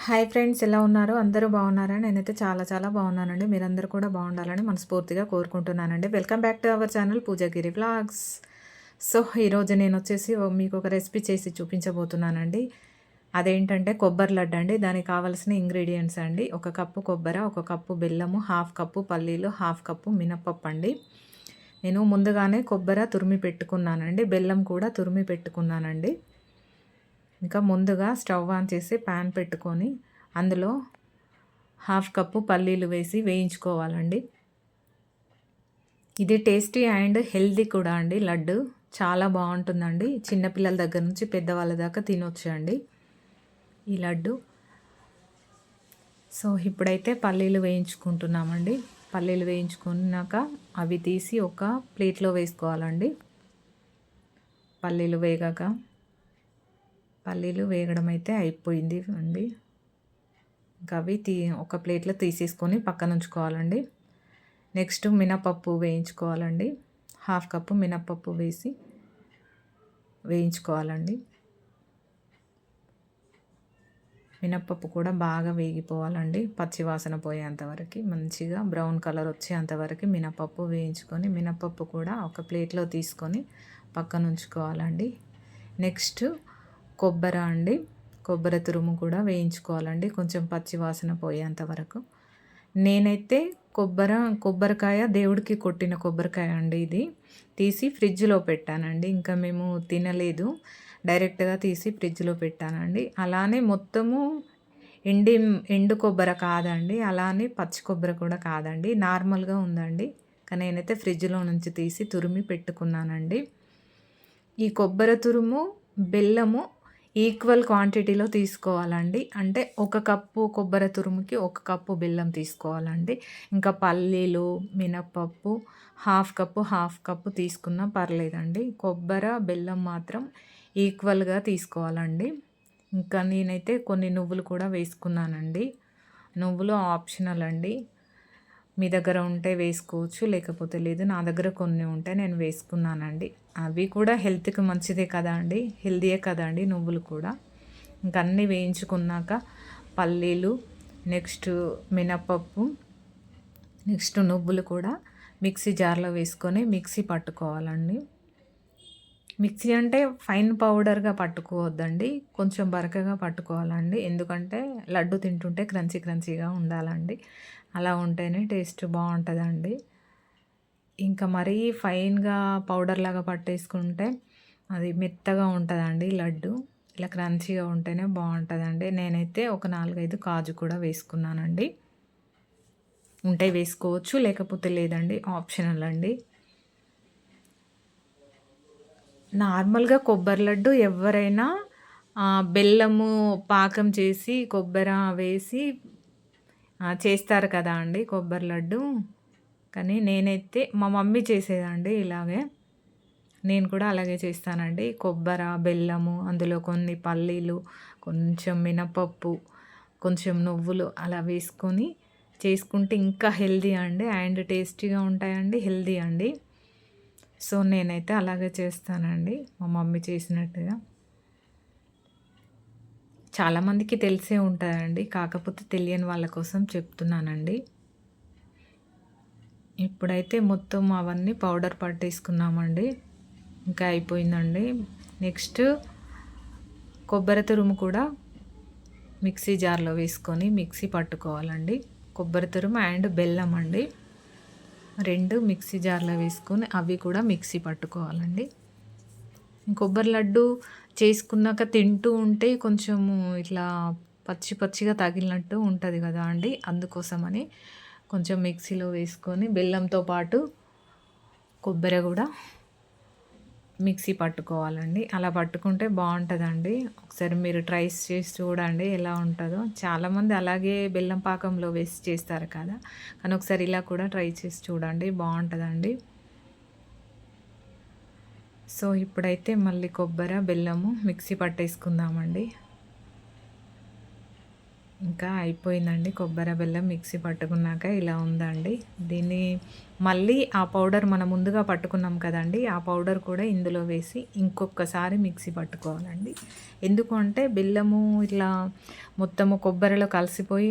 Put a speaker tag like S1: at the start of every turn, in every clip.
S1: Hi friends, ఎలా ఉన్నారు? అందరూ బాగున్నారా? నేనైతే చాలా చాలా బాగున్నానండి. మీరందరూ కూడా బాగుండాలని మనస్ఫూర్తిగా కోరుకుంటున్నానండి. Welcome back to our channel Poojagiri vlogs. So, ఈరోజు నేనొచ్చేసి మీకు ఒక రెసిపీ చేసి చూపించబోతున్నానండి. అదేంటంటే కొబ్బరి లడ్డు అండి. దానికి కావాల్సిన ఇంగ్రీడియంట్స్ అండి: ఒక కప్పు కొబ్బర, ఒక కప్పు బెల్లము, హాఫ్ కప్పు పల్లీలు, హాఫ్ కప్పు మినపప్పు అండి. నేను ముందుగానే కొబ్బరి తురిమి పెట్టుకున్నానండి, బెల్లం కూడా తురిమి పెట్టుకున్నానండి. ఇంకా ముందుగా స్టవ్ ఆన్ చేసి ప్యాన్ పెట్టుకొని అందులో హాఫ్ కప్పు పల్లీలు వేసి వేయించుకోవాలండి. ఇది టేస్టీ అండ్ హెల్తీ కూడా అండి. లడ్డు చాలా బాగుంటుందండి. చిన్నపిల్లల దగ్గర నుంచి పెద్దవాళ్ళ దాకా తినొచ్చు అండి ఈ లడ్డు. సో ఇప్పుడైతే పల్లీలు వేయించుకుంటున్నామండి. పల్లీలు వేయించుకున్నాక అవి తీసి ఒక ప్లేట్లో వేసుకోవాలండి. పల్లీలు వేగడం అయితే అయిపోయింది అండి. ఇంకా అవి ఒక ప్లేట్లో తీసేసుకొని పక్కన ఉంచుకోవాలండి. నెక్స్ట్ మినపప్పు వేయించుకోవాలండి. హాఫ్ కప్పు మినపప్పు వేసి వేయించుకోవాలండి. మినపప్పు కూడా బాగా వేగిపోవాలండి. పచ్చివాసన పోయేంతవరకు, మంచిగా బ్రౌన్ కలర్ వచ్చేంతవరకు మినపప్పు వేయించుకొని, మినపప్పు కూడా ఒక ప్లేట్లో తీసుకొని పక్కన ఉంచుకోవాలండి. నెక్స్ట్ కొబ్బరి తురుము కూడా వేయించుకోవాలండి, కొంచెం పచ్చి వాసన పోయేంత వరకు. నేనైతే కొబ్బరికాయ దేవుడికి కొట్టిన కొబ్బరికాయ అండి. ఇది తీసి ఫ్రిడ్జ్లో పెట్టానండి. ఇంకా మేము తినలేదు, డైరెక్ట్గా తీసి ఫ్రిడ్జ్లో పెట్టానండి. అలానే మొత్తము ఎండు కొబ్బరి కాదండి, అలానే పచ్చి కొబ్బరి కూడా కాదండి, నార్మల్గా ఉందండి. కానీ నేనైతే ఫ్రిడ్జ్లో నుంచి తీసి తురిమి పెట్టుకున్నానండి. ఈ కొబ్బరి తురుము, బెల్లము ఈక్వల్ క్వాంటిటీలో తీసుకోవాలండి. అంటే ఒక కప్పు కొబ్బరి తురుముకి ఒక కప్పు బెల్లం తీసుకోవాలండి. ఇంకా పల్లీలు, మినపప్పు హాఫ్ కప్పు తీసుకున్నా పర్లేదండి. కొబ్బరి, బెల్లం మాత్రం ఈక్వల్గా తీసుకోవాలండి. ఇంకా నేనైతే కొన్ని నువ్వులు కూడా వేసుకున్నానండి. నువ్వులు ఆప్షనల్ అండి, మీ దగ్గర ఉంటే వేసుకోవచ్చు, లేకపోతే లేదు. నా దగ్గర కొన్ని ఉంటే నేను వేసుకున్నానండి. అవి కూడా హెల్త్కి మంచిదే కదా అండి, హెల్తీయే కదా అండి నువ్వులు కూడా. ఇంక అన్నీ వేయించుకున్నాక పల్లీలు, నెక్స్ట్ మినపప్పు, నెక్స్ట్ నువ్వులు కూడా మిక్సీ జార్లో వేసుకొని మిక్సీ పట్టుకోవాలండి. మిక్సీ అంటే ఫైన్ పౌడర్గా పట్టుకోవద్దండి, కొంచెం బరకగా పట్టుకోవాలండి. ఎందుకంటే లడ్డు తింటుంటే క్రంచీగా ఉండాలండి. అలా ఉంటేనే టేస్ట్ బాగుంటుందండి. ఇంకా మరీ ఫైన్గా పౌడర్ లాగా పట్టేసుకుంటే అది మెత్తగా ఉంటుందండి లడ్డు. ఇలా క్రంచీగా ఉంటేనే బాగుంటుందండి. నేనైతే ఒక 4-5 కాజు కూడా వేసుకున్నానండి. ఉంటే వేసుకోవచ్చు, లేకపోతే లేదండి, ఆప్షనల్ అండి. నార్మల్గా కొబ్బరి లడ్డు ఎవరైనా బెల్లము పాకం చేసి కొబ్బరి వేసి చేస్తారు కదా అండి కొబ్బరి లడ్డు. కానీ నేనైతే మా మమ్మీ చేసేదండి ఇలాగే, నేను కూడా అలాగే చేస్తానండి. కొబ్బరి, బెల్లము, అందులో కొన్ని పల్లీలు, కొంచెం మినపప్పు, కొంచెం నువ్వులు అలా వేసుకొని చేసుకుంటే ఇంకా హెల్దీ అండి, అండ్ టేస్టీగా ఉంటాయండి, హెల్దీ అండి. సో నేనైతే అలాగే చేస్తానండి, మా మమ్మీ చేసినట్టుగా. చాలామందికి తెలిసే ఉంటాయండి, కాకపోతే తెలియని వాళ్ళ కోసం చెప్తున్నానండి. ఇప్పుడైతే మొత్తం అవన్నీ పౌడర్ పట్టేసుకున్నామండి. ఇంకా అయిపోయిందండి. నెక్స్ట్ కొబ్బరి తురుము కూడా మిక్సీ జార్లో వేసుకొని మిక్సీ పట్టుకోవాలండి. కొబ్బరి తురుము అండ్ బెల్లం అండి, 2 మిక్సీ జార్లో వేసుకొని అవి కూడా మిక్సీ పట్టుకోవాలండి. కొబ్బరి లడ్డు చేసుకున్నాక తింటూ ఉంటే కొంచెము ఇట్లా పచ్చిగా తగిలినట్టు ఉంటుంది కదా అండి, అందుకోసమని కొంచెం మిక్సీలో వేసుకొని బెల్లంతో పాటు కొబ్బరి కూడా మిక్సీ పట్టుకోవాలండి. అలా పట్టుకుంటే బాగుంటుందండి. ఒకసారి మీరు ట్రై చేసి చూడండి ఎలా ఉంటుందో. చాలామంది అలాగే బెల్లం పాకంలో వేసి చేస్తారు కదా, కానీ ఒకసారి ఇలా కూడా ట్రై చేసి చూడండి, బాగుంటుందండి. సో ఇప్పుడైతే మళ్ళీ కొబ్బరి, బెల్లము మిక్సీ పట్టేసుకుందామండి. ఇంకా అయిపోయిందండి. కొబ్బరి, బెల్లం మిక్సీ పట్టుకున్నాక ఇలా ఉందండి. దీన్ని మళ్ళీ ఆ పౌడర్ మనం ముందుగా పట్టుకున్నాం కదండీ! ఆ పౌడర్ కూడా ఇందులో వేసి ఇంకొకసారి మిక్సీ పట్టుకోవాలండి. ఎందుకు అంటే బెల్లము ఇట్లా మొత్తము కొబ్బరిలో కలిసిపోయి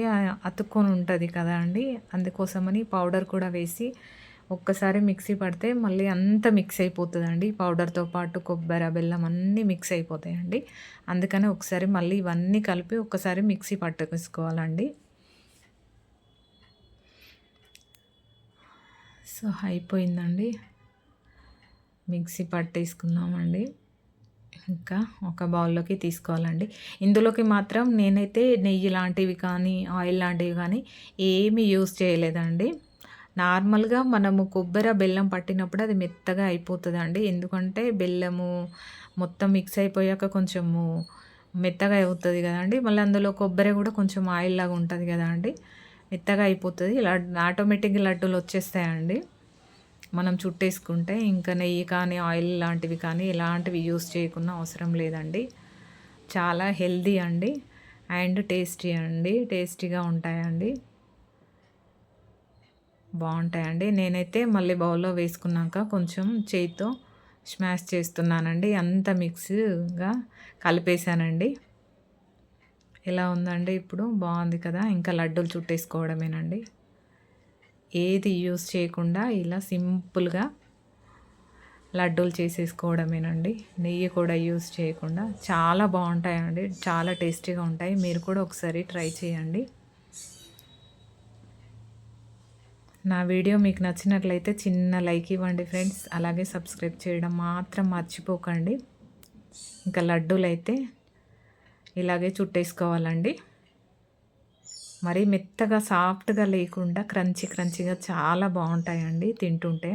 S1: అతుక్కొని ఉంటది కదా అండి! అందుకోసమని పౌడర్ కూడా వేసి ఒక్కసారి మిక్సీ పడితే మళ్ళీ అంతా మిక్స్ అయిపోతుందండి. పౌడర్‌తో పాటు కొబ్బరి, బెల్లం అన్నీ మిక్స్ అయిపోతాయండి. అందుకని ఒకసారి మళ్ళీ ఇవన్నీ కలిపి ఒక్కసారి మిక్సీ పట్టేసుకోవాలండి. సో, అయిపోయిందండి. మిక్సీ పట్టేసుకున్నామండి. ఇంకా ఒక బౌల్‌లోకి తీసుకోవాలండి. ఇందులోకి మాత్రం నేనైతే నెయ్యి లాంటివి కానీ, ఆయిల్ లాంటివి కానీ ఏమి యూజ్ చేయలేదండి. నార్మల్‌గా మనము కొబ్బరి, బెల్లం పట్టినప్పుడు అది మెత్తగా అయిపోతదండి. ఎందుకంటే బెల్లము మొత్తం మిక్స్ అయిపోయాక కొంచెము మెత్తగా అవుతది గదండీ! మళ్ళీ అందులో కొబ్బరి గూడా కొంచెం ఆయిల్ లాగా ఉంటది గదండీ! మెత్తగా అయిపోతది. ఆటోమేటిక్‌గా లడ్డూలొచ్చేస్తాయండి. మనం చుట్టేసుకుంటే. ఇంకా నెయ్యి కానీ, ఆయిల్ లాంటివి కానీ ఎలాంటివి యూజ్ చేయకున్నా అవసరం లేదండి. చాలా హెల్తీ అండి. అండ్ టేస్టీ అండి. టేస్టీగా ఉంటాయండి. బావుంటాయండి. నేనైతే మళ్ళీ బౌల్‌లో వేసుకున్నాక కొంచెం చేత్తో స్మాష్ చేస్తున్నానండి. అంతా మిక్స్‌గా కలిపేసానండి. ఎలా ఉందండి ఇప్పుడు? బావుంది కదా! ఇంకా లడ్డూలు చుట్టేసుకోవడమేనండి. ఏది యూజ్ చేయకుండా ఇలా సింపుల్‌గా లడ్డూలు చేసేసుకోవడమేనండి. నెయ్యి కూడా యూజ్ చేయకుండా. చాలా బావుంటాయండి. చాలా టేస్టీగా ఉంటాయి. మీరు కూడా ఒకసారి ట్రై చేయండి. నా వీడియో మీకు నచ్చినట్లయితే చిన్న లైక్ ఇవ్వండి ఫ్రెండ్స్. అలాగే సబ్స్క్రైబ్ చేయడం మాత్రం మర్చిపోకండి. ఇంకా లడ్డూలైతే ఇలాగే చుట్టేసుకోవాలండి. మరీ మెత్తగా సాఫ్ట్‌గా లేకుండా క్రంచీగా చాలా బావుంటాయండి తింటుంటే.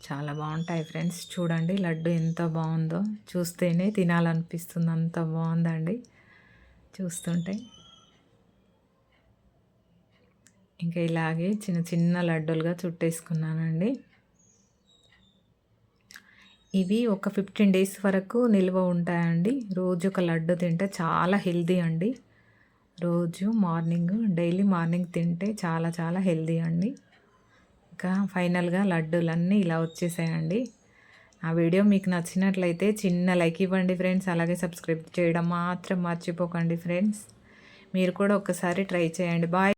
S1: చాలా బావుంటాయి ఫ్రెండ్స్. చూడండి లడ్డు ఎంత బావుందో. చూస్తేనే తినాలనిపిస్తుంది. అంత బావుందండి చూస్తుంటే. ఇంకా ఇలాగే చిన్న చిన్న లడ్డూలుగా చుట్టేసుకున్నానండి. ఇవి ఒక 15 డేస్ వరకు నిల్వ ఉంటాయండి. రోజు ఒక లడ్డు తింటే చాలా హెల్తీ అండి. రోజు మార్నింగ్ డైలీ మార్నింగ్ తింటే చాలా చాలా హెల్తీ అండి. ఇంకా ఫైనల్‌గా లడ్డూలన్నీ ఇలా వచ్చేసాయండి. ఆ వీడియో మీకు నచ్చినట్లయితే చిన్న లైక్ ఇవ్వండి ఫ్రెండ్స్. అలాగే సబ్స్క్రైబ్ చేయడం మాత్రం మర్చిపోకండి ఫ్రెండ్స్. మీరు కూడా ఒక్కసారి ట్రై చేయండి. బాయ్.